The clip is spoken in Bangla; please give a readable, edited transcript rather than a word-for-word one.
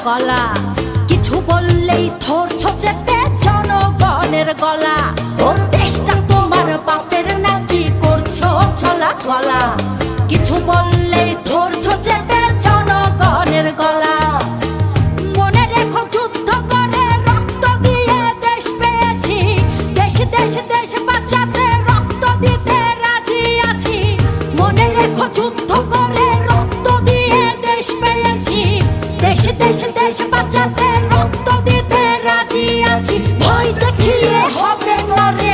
গলা, কিছু বললেই ধরছো চেপে জনগণের গলা। ওর দেশটা তোমার বাপের নাকি করছো ছলা গলা, কিছু বললেই ধরছো চেপে জনগণের গলা। মনে রেখো যুদ্ধ করে রক্ত দিয়ে দেশ পেয়েছি, দেশ দেশ দেশ বাঁচাতে রক্ত দিতে রাজি আছি। মনে রেখো যুদ্ধ করে রক্ত দিয়ে দেশ পেয়েছি, দেশ দেশ দেশ বাঁচাতে রক্ত দিতে রাজি আছি। ভয় দেখিয়ে হবে না রে